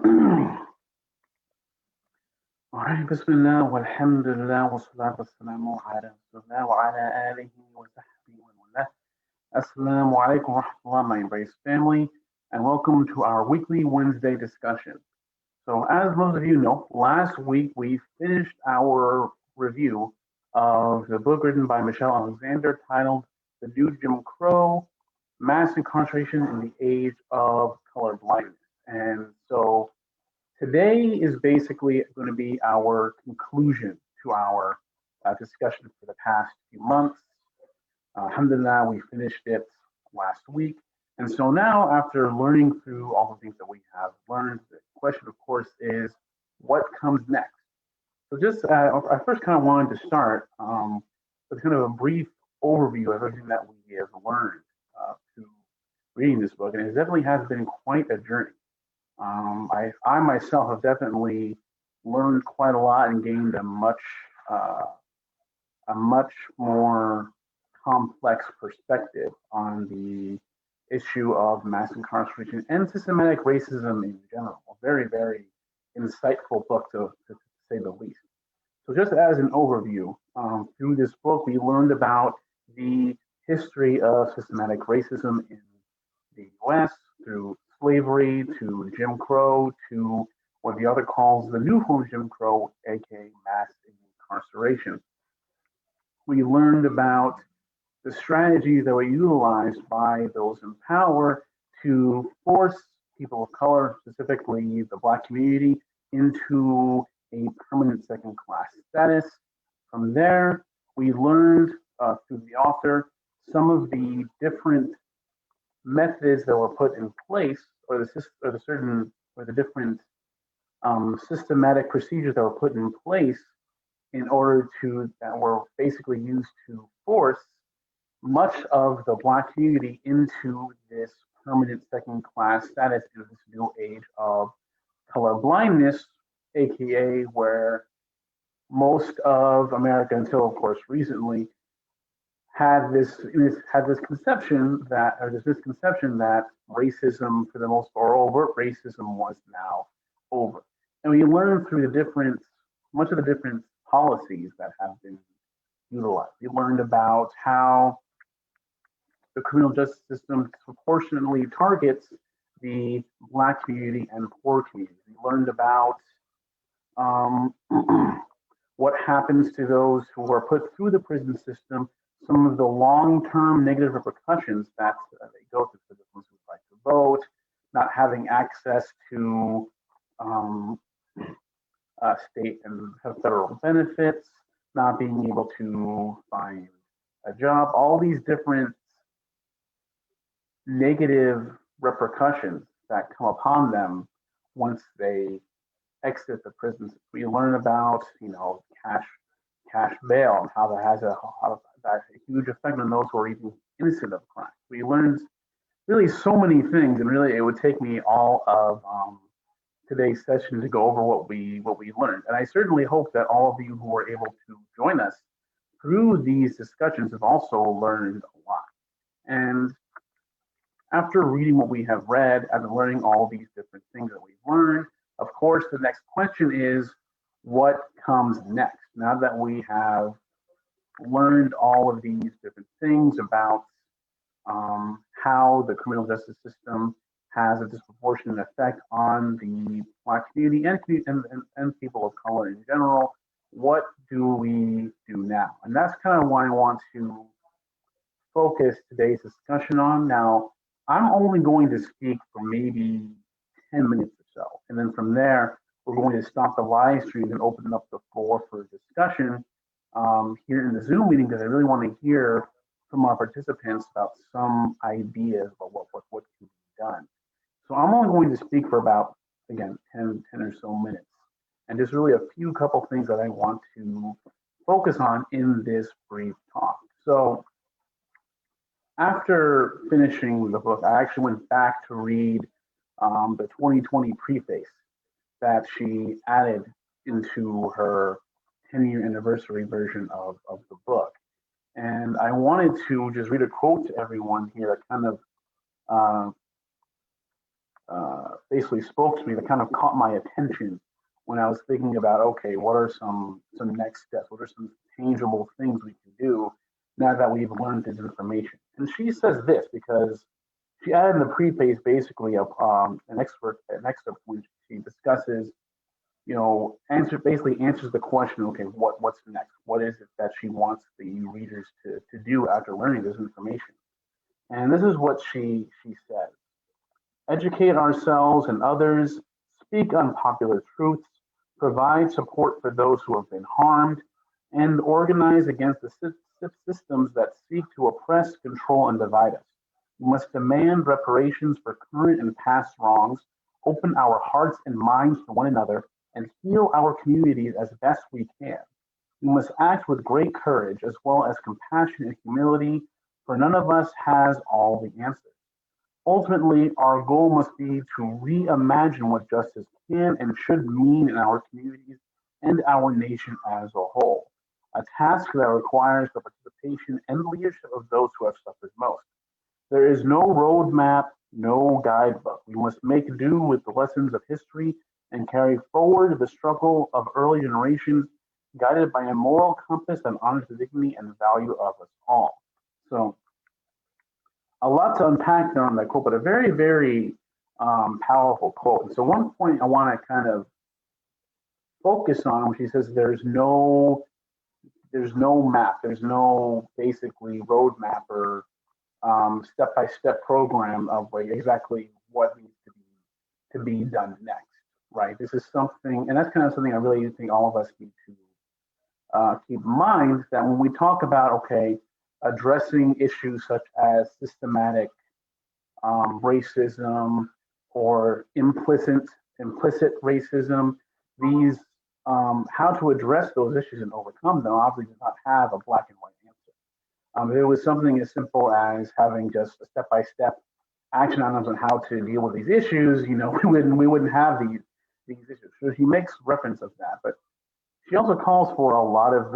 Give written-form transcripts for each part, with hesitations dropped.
Alright, Bismillah, walhamdulillah, wassalatu wassalamu ala rasulillah wa ala alihi wa sahbihi wa wala. Assalamu alaikum wa rahmatullah, my embraced family, and welcome to our weekly Wednesday discussion. So, as most of you know, last week we finished our review of the book written by Michelle Alexander titled The New Jim Crow, Mass Incarceration in the Age of Colorblindness. And so today is basically going to be our conclusion to our discussion for the past few months. Alhamdulillah, we finished it last week. And so now, after learning through all the things that we have learned, the question, of course, is what comes next? So just, I first kind of wanted to start with kind of a brief overview of everything that we have learned through reading this book. And it definitely has been quite a journey. I myself have definitely learned quite a lot and gained a much more complex perspective on the issue of mass incarceration and systematic racism in general. A very, very insightful book to say the least. So just as an overview, through this book, we learned about the history of systematic racism in the US through slavery to Jim Crow to what the other calls the new form of Jim Crow, aka mass incarceration. We learned about the strategies that were utilized by those in power to force people of color, specifically the Black community, into a permanent second class status. From there, we learned through the author some of the different methods that were put in place, or the different systematic procedures that were put in place that were basically used to force much of the Black community into this permanent second class status in this new age of color blindness, aka where most of America, until of course recently, had this misconception that racism, for the most part, overt racism was now over. And we learned through much of the different policies that have been utilized. We learned about how the criminal justice system proportionately targets the Black community and poor communities. We learned about what happens to those who are put through the prison system, some of the long-term negative repercussions that they go through for the ones who like to vote, not having access to state and federal benefits, not being able to find a job, all these different negative repercussions that come upon them once they exit the prisons. We learn about, cash bail and how that has a huge effect on those who are even innocent of crime. We learned really so many things, and really it would take me all of today's session to go over what we learned. And I certainly hope that all of you who were able to join us through these discussions have also learned a lot. And after reading what we have read and learning all these different things that we've learned, of course, the next question is, what comes next? Now that we have learned all of these different things about how the criminal justice system has a disproportionate effect on the Black community and people of color in general, what do we do now? And that's kind of what I want to focus today's discussion on. Now, I'm only going to speak for maybe 10 minutes or so. And then from there, we're going to stop the live stream and open up the floor for discussion here in the Zoom meeting, because I really want to hear from our participants about some ideas about what can be done. So I'm only going to speak for about, again, 10 or so minutes. And there's really a few couple things that I want to focus on in this brief talk. So after finishing the book, I actually went back to read the 2020 preface that she added into her 10-year anniversary version of the book. And I wanted to just read a quote to everyone here that kind of basically spoke to me, that kind of caught my attention when I was thinking about, okay, what are some next steps? What are some tangible things we can do now that we've learned this information? And she says this because she added in the preface basically an excerpt when she discusses, basically answers the question, okay, what's next? What is it that she wants the readers to do after learning this information? And this is what she says. Educate ourselves and others, speak unpopular truths, provide support for those who have been harmed, and organize against the systems that seek to oppress, control, and divide us. We must demand reparations for current and past wrongs, open our hearts and minds to one another, and heal our communities as best we can. We must act with great courage as well as compassion and humility, for none of us has all the answers. Ultimately, our goal must be to reimagine what justice can and should mean in our communities and our nation as a whole, a task that requires the participation and leadership of those who have suffered most. There is no roadmap, no guidebook. We must make do with the lessons of history and carry forward the struggle of early generations, guided by a moral compass that honors the dignity and value of us all. So, a lot to unpack there on that quote, but a very, very powerful quote. And so, one point I want to kind of focus on, when she says there's no map, there's no basically roadmap or step-by-step program of like exactly what needs to be done next, right? This is something, and that's kind of something I really think all of us need to keep in mind, that when we talk about, okay, addressing issues such as systematic racism or implicit racism, these how to address those issues and overcome them obviously does not have a black and white answer. If it was something as simple as having just a step-by-step action items on how to deal with these issues, we wouldn't have these issues. So he makes reference of that, but she also calls for a lot of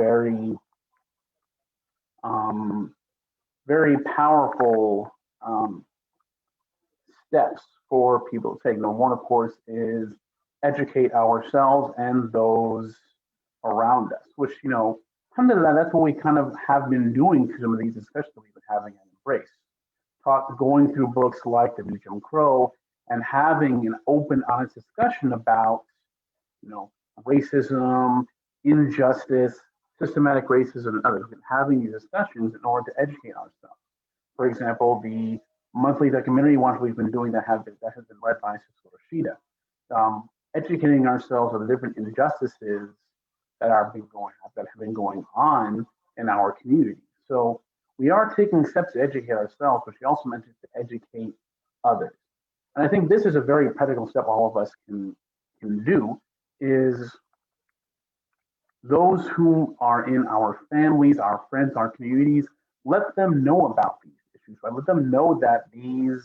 very powerful steps for people to take. One, of course, is educate ourselves and those around us, which, alhamdulillah, that's what we kind of have been doing through some of these discussions that we've been having at Embrace. Going through books like The New Jim Crow and having an open, honest discussion about, racism, injustice, systematic racism, and others. We've been having these discussions in order to educate ourselves. For example, the monthly documentary ones we've been doing that has been led by Sister Rashida, educating ourselves on the different injustices that have been going on in our community. So we are taking steps to educate ourselves, but she also mentioned to educate others. And I think this is a very practical step all of us can do, is those who are in our families, our friends, our communities, let them know about these issues, right? Let them know that these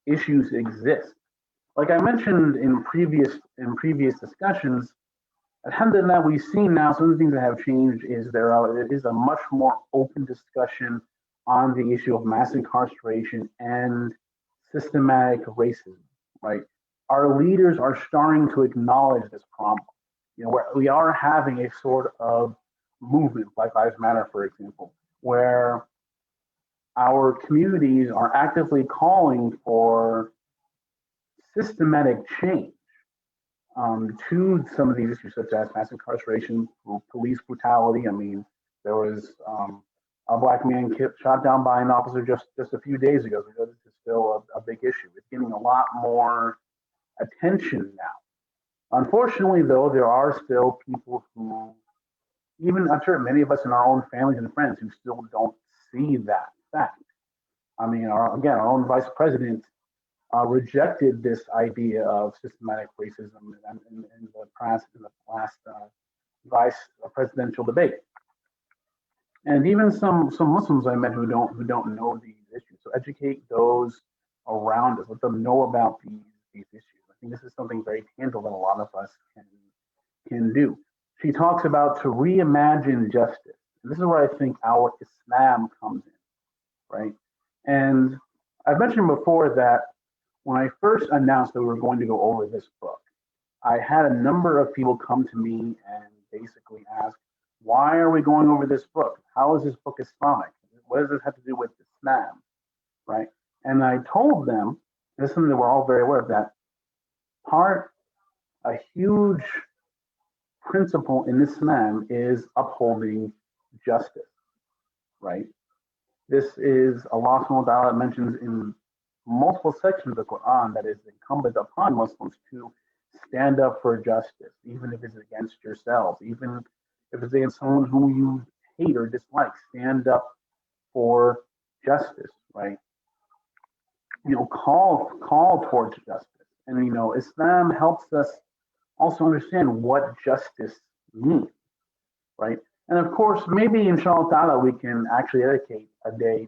issues exist. Like I mentioned in previous discussions, alhamdulillah, we've seen now some of the things that have changed is there is a much more open discussion on the issue of mass incarceration and systematic racism, right? Our leaders are starting to acknowledge this problem. We are having a sort of movement, Black Lives Matter, for example, where our communities are actively calling for systematic change to some of these issues, such as mass incarceration, police brutality. I mean, there was a black man shot down by an officer just a few days ago. So this is still a big issue. It's getting a lot more attention now. Unfortunately, though, there are still people who, even I'm sure many of us in our own families and friends, who still don't see that fact. I mean, our own vice president rejected this idea of systematic racism in the last vice presidential debate. And even some Muslims I met who don't know these issues. So educate those around us, let them know about these issues. I think this is something very tangible that a lot of us can do. She talks about to reimagine justice. And this is where I think our Islam comes in, right? And I've mentioned before that when I first announced that we were going to go over this book, I had a number of people come to me and basically ask, why are we going over this book? How is this book Islamic? What does this have to do with Islam, right? And I told them, and this is something that we're all very aware of, that a huge principle in Islam is upholding justice, right? This is Allah subhanahu wa ta'ala mentions in multiple sections of the Quran that is incumbent upon Muslims to stand up for justice, even if it's against yourselves, even if it's against someone whom you hate or dislike, stand up for justice, right? Call towards justice. And Islam helps us also understand what justice means, right? And of course, maybe inshallah ta'ala, we can actually dedicate a day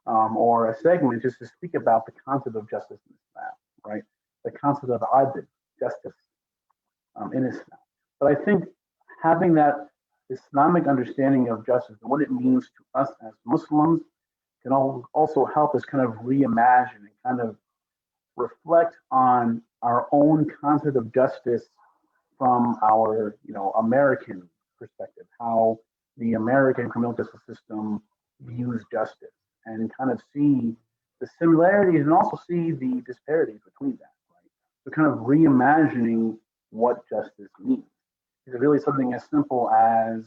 or a segment just to speak about the concept of justice in Islam, right? The concept of adl, justice in Islam. But I think having that Islamic understanding of justice and what it means to us as Muslims can also help us kind of reimagine and kind of reflect on our own concept of justice from our, American perspective, how the American criminal justice system views justice, and kind of see the similarities and also see the disparities between that, right? So kind of reimagining what justice means. Is it really something as simple as,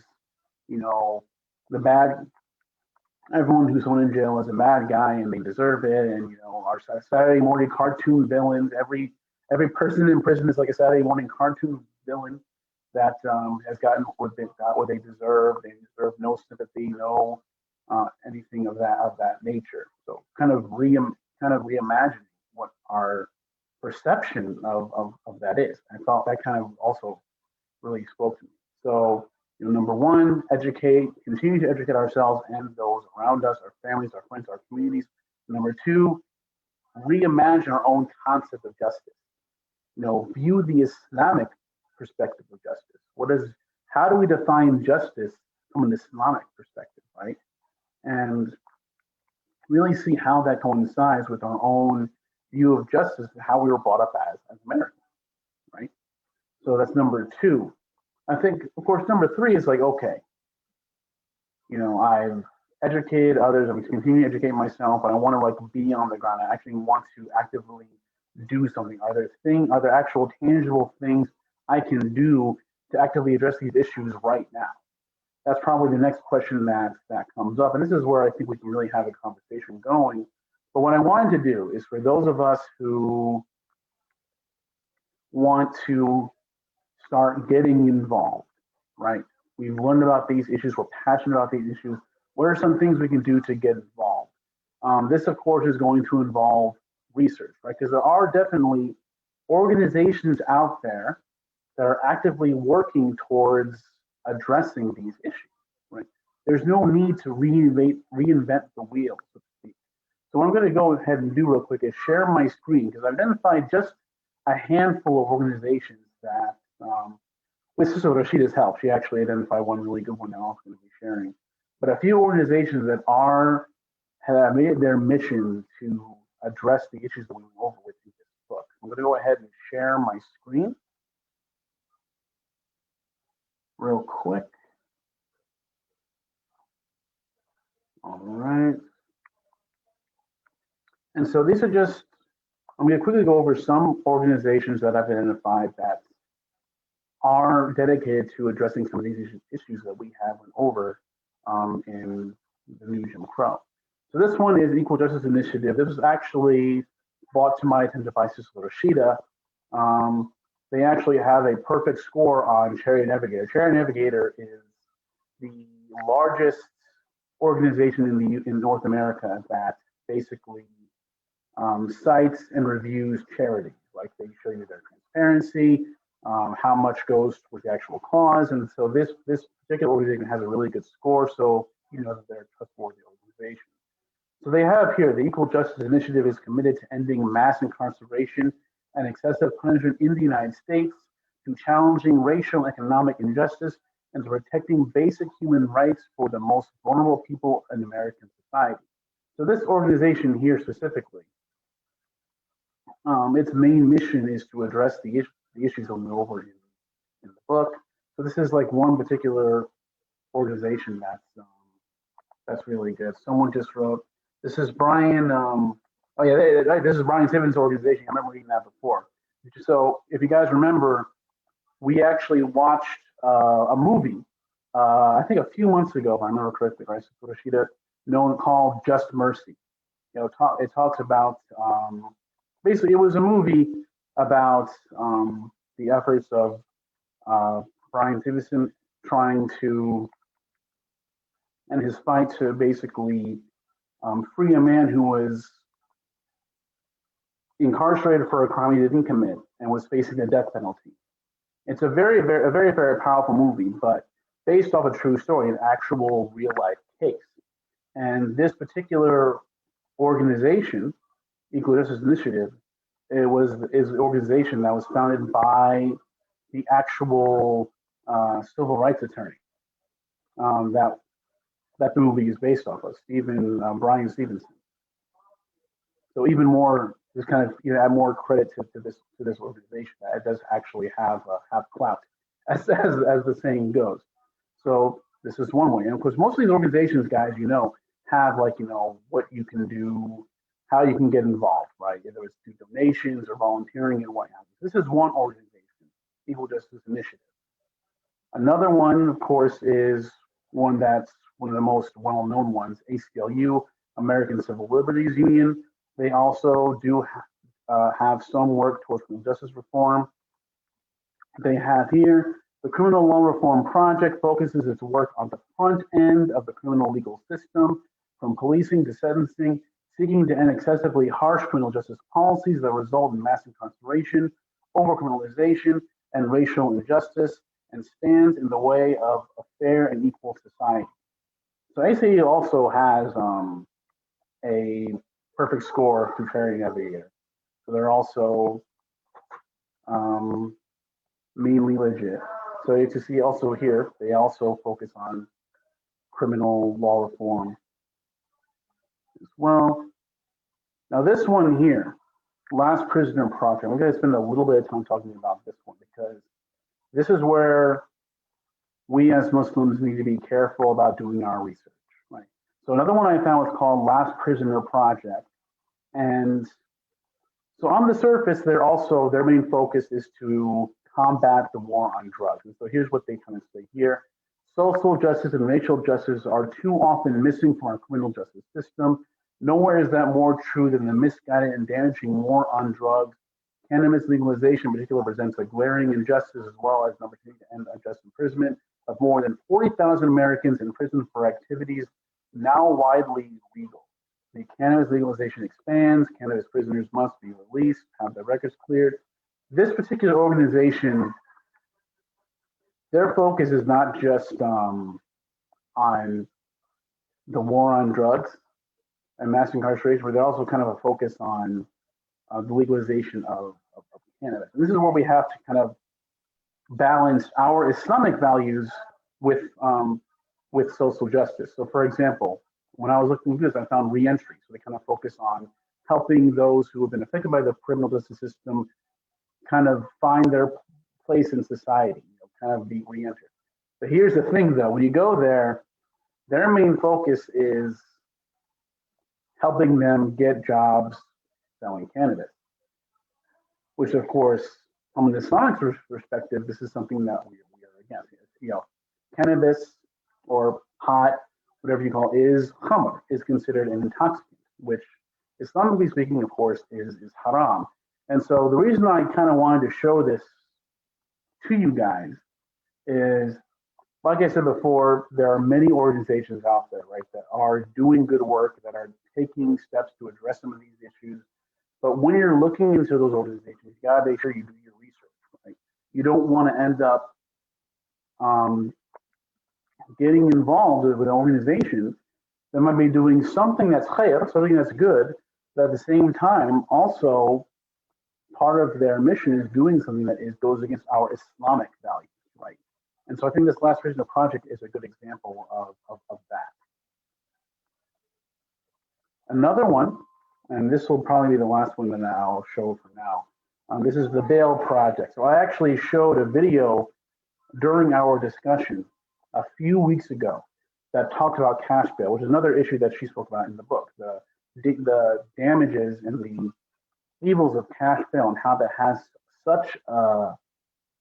everyone who's thrown in jail is a bad guy and they deserve it, and our Saturday morning cartoon villains, every person in prison is like a Saturday morning cartoon villain that has gotten what they deserve. They deserve no sympathy, no anything of that nature. So kind of reimagining what our perception of that is. I thought that kind of also really spoke to me. So number one, continue to educate ourselves and those around us, our families, our friends, our communities. Number two, reimagine our own concept of justice. View the Islamic perspective of justice. How do we define justice from an Islamic perspective, right? And really see how that coincides with our own view of justice and how we were brought up as Americans, right? So that's number two. I think, of course, number three is like, okay, I've educated others, I'm continuing to educate myself, but I want to be on the ground. I actually want to actively do something. Are there actual tangible things I can do to actively address these issues right now? That's probably the next question that comes up. And this is where I think we can really have a conversation going. But what I wanted to do is for those of us who want to start getting involved, right? We've learned about these issues. We're passionate about these issues. What are some things we can do to get involved? This, of course, is going to involve research, right? Because there are definitely organizations out there that are actively working towards addressing these issues, right? There's no need to reinvent the wheel, so to speak. So what I'm going to go ahead and do real quick is share my screen, because I've identified just a handful of organizations that, with Sister Rashida's help, she actually identified one really good one that I'm also going to be sharing. But a few organizations that have made it their mission to address the issues that we went over with in this book. I'm going to go ahead and share my screen real quick. All right. And so these are just, I'm going to quickly go over some organizations that I've identified that are dedicated to addressing some of these issues that we have went over in the new Jim Crow. So this one is Equal Justice Initiative. This was actually brought to my attention by Sister Rashida. They actually have a perfect score on Chariot Navigator. Chariot Navigator is the largest organization in North America that basically cites and reviews charities. Like they show you their transparency, how much goes towards the actual cause, and so this particular organization has a really good score. So you know that they're a trustworthy organization. So they have here the Equal Justice Initiative is committed to ending mass incarceration and excessive punishment in the United States, to challenging racial and economic injustice, and to protecting basic human rights for the most vulnerable people in American society. So this organization here specifically its main mission is to address the issues that we go over in the book. So this is like one particular organization that's really good. Someone just wrote, this is Brian, oh yeah, this is Brian Tibbins' organization. I remember reading that before. So if you guys remember, we actually watched a movie, I think a few months ago, if I remember correctly, right? So Rashida, known called Just Mercy. It talks about, basically it was a movie about the efforts of Brian Stevenson trying to, and his fight to basically free a man who was incarcerated for a crime he didn't commit and was facing the death penalty. It's a very powerful movie, but based off a true story, an actual real life case. And this particular organization, Equal Justice Initiative, is an organization that was founded by the actual civil rights attorney that the movie is based off of, Brian Stevenson. So even more, just kind of add more credit to this organization that it does actually have clout, as the saying goes. So this is one way, and of course, most of these organizations, guys, have what you can do, how you can get involved, right? Whether it's through donations or volunteering and whatnot. This is one organization, Equal Justice Initiative. Another one, of course, is one that's one of the most well-known ones, ACLU, American Civil Liberties Union. They also do have some work towards criminal justice reform. They have here the Criminal Law Reform Project focuses its work on the front end of the criminal legal system, from policing to sentencing, seeking to end excessively harsh criminal justice policies that result in mass incarceration, overcriminalization, and racial injustice, and stands in the way of a fair and equal society. So ACLU also has a perfect score through Fairing every year. So they're also mainly legit. So you can see also here, they also focus on criminal law reform as well. Now this one here, Last Prisoner Project, we're going to spend a little bit of time talking about this one because this is where we as Muslims need to be careful about doing our research, right? So another one I found was called Last Prisoner Project. And so on the surface, their main focus is to combat the war on drugs. And so here's what they kind of say here. Social justice and racial justice are too often missing from our criminal justice system. Nowhere is that more true than the misguided and damaging war on drugs. Cannabis legalization in particular presents a glaring injustice as well as an opportunity to end unjust imprisonment of more than 40,000 Americans in prison for activities now widely legal. The cannabis legalization expands. Cannabis prisoners must be released, have their records cleared. This particular organization, their focus is not just on the war on drugs and mass incarceration, but they're also kind of a focus on the legalization of cannabis. And this is where we have to kind of balance our Islamic values with social justice. So, for example, when I was looking through this, I found ReEntry. So they kind of focus on helping those who have been affected by the criminal justice system kind of find their place in society, kind of be re-entered. But here's the thing, though: when you go there, their main focus is helping them get jobs selling cannabis, which, of course, from an Islamic perspective, this is something that we are against. Cannabis or pot, whatever you call it, is khamr, is considered an intoxicant, which, Islamically speaking, of course, is haram. And so the reason I kind of wanted to show this to you guys is, like I said before, there are many organizations out there, right, that are doing good work, that are taking steps to address some of these issues. But when you're looking into those organizations, you gotta make sure you do your research, right? You don't want to end up getting involved with an organization that might be doing something that's khair, something that's good, but at the same time, also part of their mission is doing something that goes against our Islamic values, right? And so I think this Last Prisoner Project is a good example of that. Another one, and this will probably be the last one that I'll show for now. This is the bail project. So I actually showed a video during our discussion a few weeks ago that talked about cash bail, which is another issue that she spoke about in the book, the damages and the evils of cash bail and how that has such a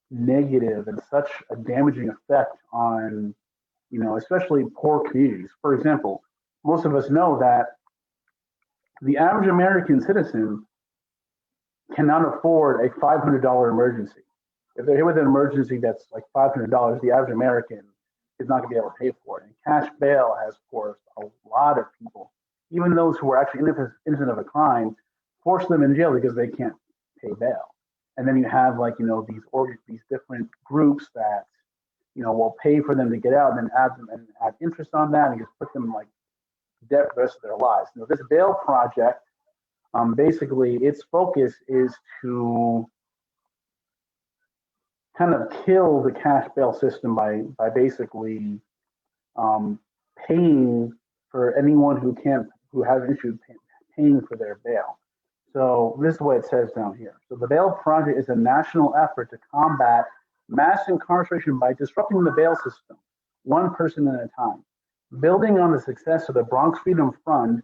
negative and such a damaging effect on, especially poor communities. For example, most of us know that the average American citizen cannot afford a $500 emergency. If they're hit with an emergency that's like $500, the average American is not going to be able to pay for it. And cash bail has forced a lot of people, even those who are actually innocent of a crime, force them in jail because they can't pay bail. And then you have these different groups that will pay for them to get out and then add interest on that and just put them in like debt for the rest of their lives. This bail project, basically its focus is to kind of kill the cash bail system by basically paying for anyone who has an issue paying for their bail. So this is what it says down here. So the bail project is a national effort to combat mass incarceration by disrupting the bail system, one person at a time. Building on the success of the Bronx Freedom Fund,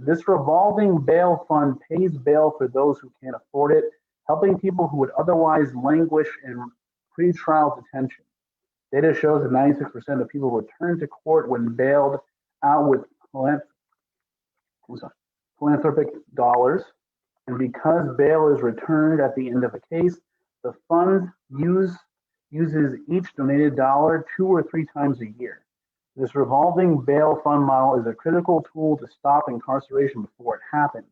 this revolving bail fund pays bail for those who can't afford it, helping people who would otherwise languish in pretrial detention. Data shows that 96% of people return to court when bailed out with philanthropic dollars. And because bail is returned at the end of a case, the fund uses each donated dollar 2 or 3 times a year. This revolving bail fund model is a critical tool to stop incarceration before it happens.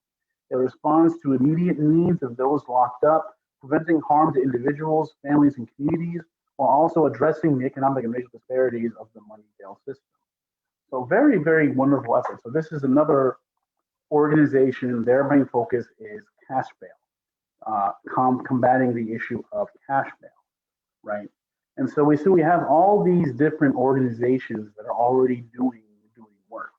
It responds to immediate needs of those locked up, preventing harm to individuals, families, and communities, while also addressing the economic and racial disparities of the money bail system. So very, very wonderful effort. So this is another organization, their main focus is cash bail, combating the issue of cash bail, right? And so we have all these different organizations that are already doing work.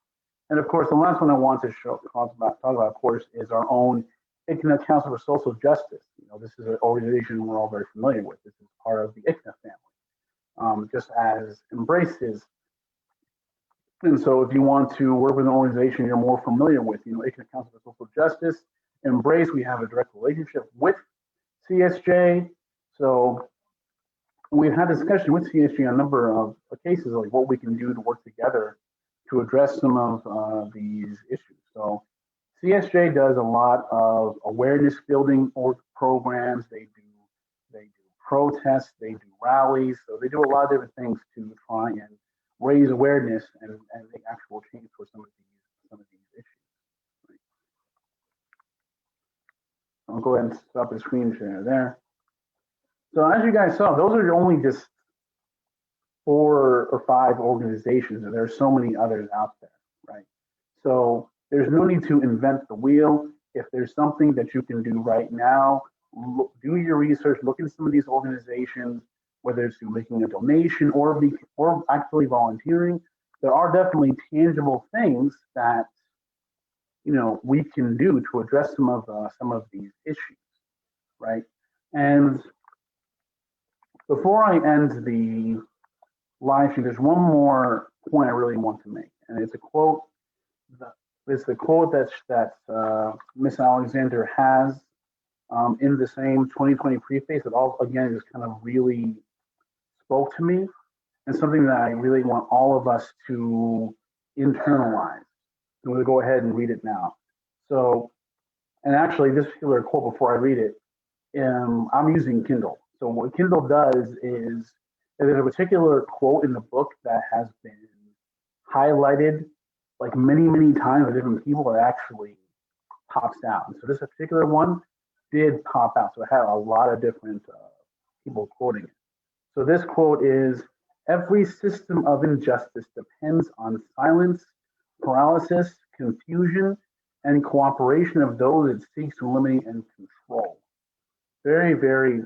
And of course, the last one I want to talk about, of course, is our own ICNA Council for Social Justice. This is an organization we're all very familiar with. This is part of the ICNA family, just as Embrace is. And so if you want to work with an organization you're more familiar with, ICNA Council for Social Justice, Embrace, we have a direct relationship with CSJ. So we've had discussion with CSJ on a number of cases, like what we can do to work together to address some of these issues. So CSJ does a lot of awareness building programs. They do protests, they do rallies. So they do a lot of different things to try and raise awareness and make actual change for some of these issues. Right. I'll go ahead and stop the screen share there. So as you guys saw, those are only just 4 or 5 organizations, and there are so many others out there, right? So there's no need to invent the wheel. If there's something that you can do right now, do your research, look into some of these organizations, whether it's through making a donation or actually volunteering. There are definitely tangible things that we can do to address some of these issues, right? And before I end the live stream, there's one more point I really want to make, and it's a quote. It's the quote that Miss Alexander has in the same 2020 preface that all again just kind of really spoke to me, and something that I really want all of us to internalize. I'm going to go ahead and read it now. So, and actually, this particular quote, before I read it, I'm using Kindle. So what Kindle does is there's a particular quote in the book that has been highlighted like many, many times by different people that actually pops out. And so this particular one did pop out. So it had a lot of different people quoting it. So this quote is, "Every system of injustice depends on silence, paralysis, confusion, and cooperation of those it seeks to eliminate and control." Very, very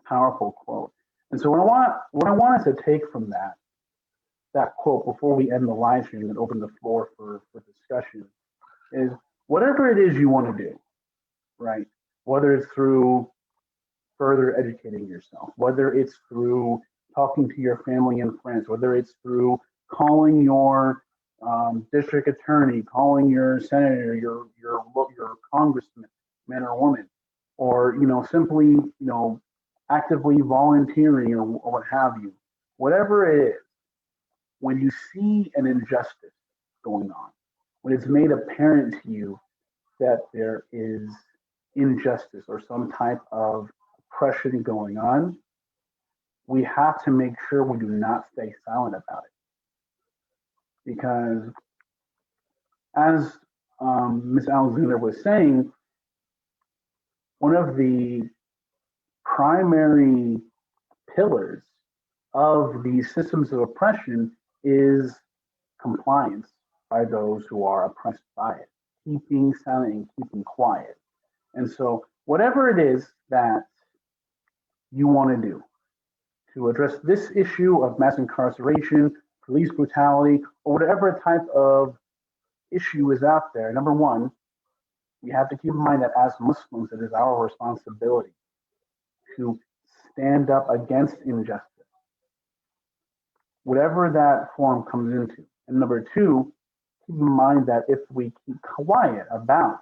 powerful quote. And so what I want us to take from that quote before we end the live stream and open the floor for discussion is whatever it is you want to do, right? Whether it's through further educating yourself, whether it's through talking to your family and friends, whether it's through calling your district attorney, calling your senator, your congressman, man or woman, or simply actively volunteering or what have you. Whatever it is, when you see an injustice going on, when it's made apparent to you that there is injustice or some type of oppression going on, we have to make sure we do not stay silent about it. Because as Ms. Alexander was saying, one of the primary pillars of these systems of oppression is compliance by those who are oppressed by it, keeping silent and keeping quiet. And so whatever it is that you want to do to address this issue of mass incarceration, police brutality, or whatever type of issue is out there, number one, we have to keep in mind that as Muslims, it is our responsibility to stand up against injustice, whatever that form comes into. And number two, keep in mind that if we keep quiet about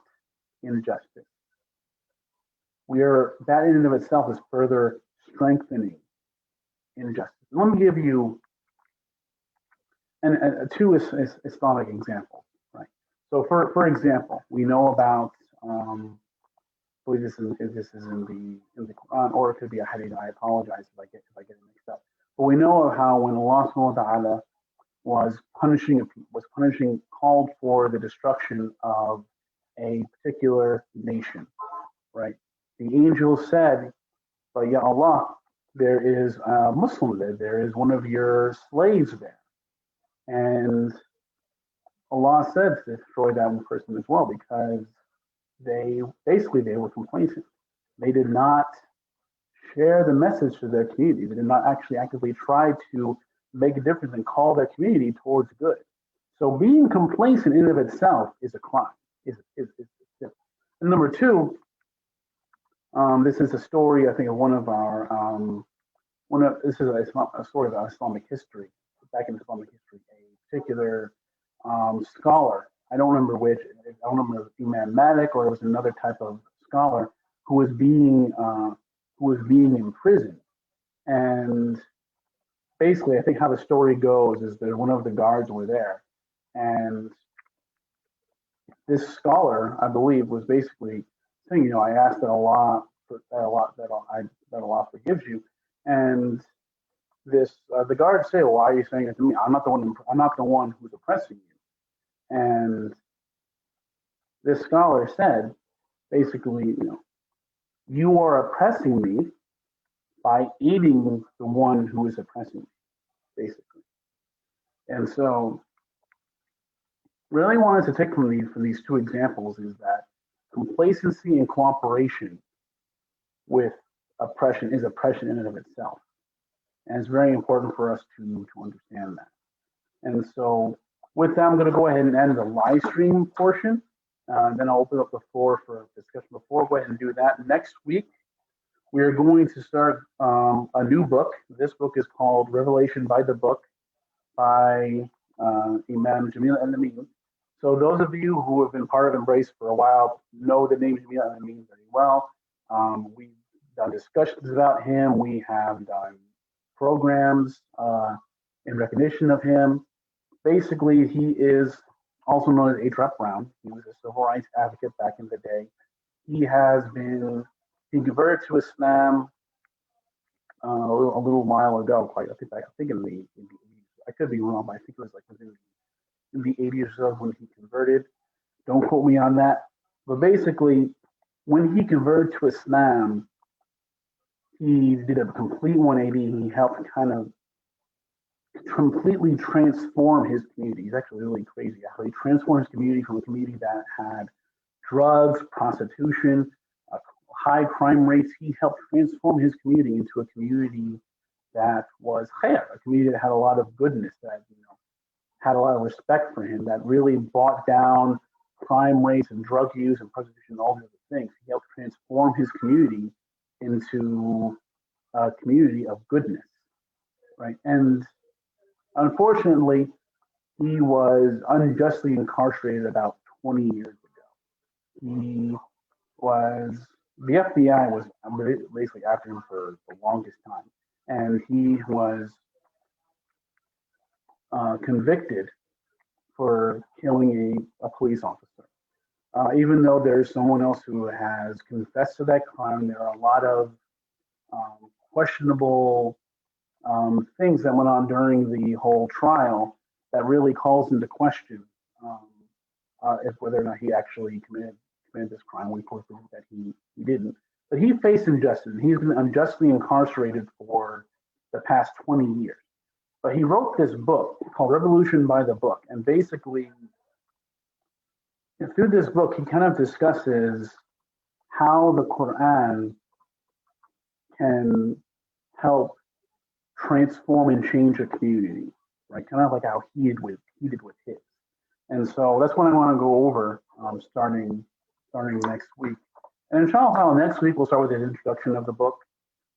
injustice, that in and of itself is further strengthening injustice. Let me give you two Islamic examples, right? So, for example, we know about, I believe this is in the Quran, or it could be a hadith. I apologize if I get it mixed up. But we know of how when Allah subhanahu wa ta'ala was called for the destruction of a particular nation, right? The angel said, "But Ya Allah, there is a Muslim there. There is one of your slaves there." And Allah said to destroy that one person as well, because they were complacent. They did not share the message to their community. They did not actually actively try to make a difference and call their community towards good. So being complacent in and of itself is a crime. And number two, this is a story, I think, of one of our this is a story about Islamic history. Back in Islamic history, a particular scholar, I don't remember which, I don't remember if it was Imam Malik or it was another type of scholar who was being imprisoned. And basically, I think how the story goes is that one of the guards were there, and this scholar, I believe, was basically saying, I ask that Allah forgives you. And the guards say, "Well, why are you saying it to me? I'm not the one who's oppressing you." And this scholar said, basically, you are oppressing me by aiding the one who is oppressing me, basically. And so, really wanted to take from these two examples is that complacency and cooperation with oppression is oppression in and of itself. And it's very important for us to understand that. And so with that, I'm going to go ahead and end the live stream portion. Then I'll open up the floor for discussion. Before I go ahead and do that, next week, we are going to start a new book. This book is called Revelation by the Book by Imam Jamil al-Amin. So those of you who have been part of Embrace for a while know the name Jamil al-Amin very well. We've done discussions about him. We have done programs in recognition of him. Basically, he is also known as H. Rap Brown. He was a civil rights advocate back in the day. He converted to Islam a little while ago. I could be wrong, but I think it was like in the 80s or so when he converted. Don't quote me on that. But basically, when he converted to Islam, he did a complete 180. He helped kind of completely transform his community. He's actually really crazy how he transformed his community from a community that had drugs, prostitution, high crime rates. He helped transform his community into a community that was khair, a community that had a lot of goodness, that had a lot of respect for him, that really brought down crime rates and drug use and prostitution and all these other things. He helped transform his community into a community of goodness, right? And unfortunately, he was unjustly incarcerated about 20 years ago. He was, the FBI was basically after him for the longest time, and he was convicted for killing a police officer. Even though there's someone else who has confessed to that crime, there are a lot of questionable things that went on during the whole trial that really calls into question if whether or not he actually committed this crime. We prove that he didn't. But he faced injustice. He's been unjustly incarcerated for the past 20 years. But he wrote this book called Revolution by the Book. And basically, through this book, he kind of discusses how the Quran can help transform and change a community, right? Kind of like how he did with his. And so that's what I want to go over starting next week. And inshallah, next week we'll start with an introduction of the book.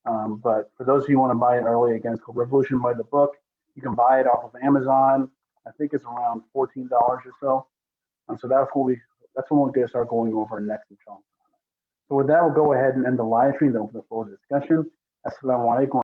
But for those of you who want to buy it early, again, it's called Revolution by the Book. You can buy it off of Amazon. I think it's around $14 or so. So that's when we're going to start going over next, inshallah. So with that, we'll go ahead and end the live stream. Then we'll open the floor to discussion. Assalamu Alaykum.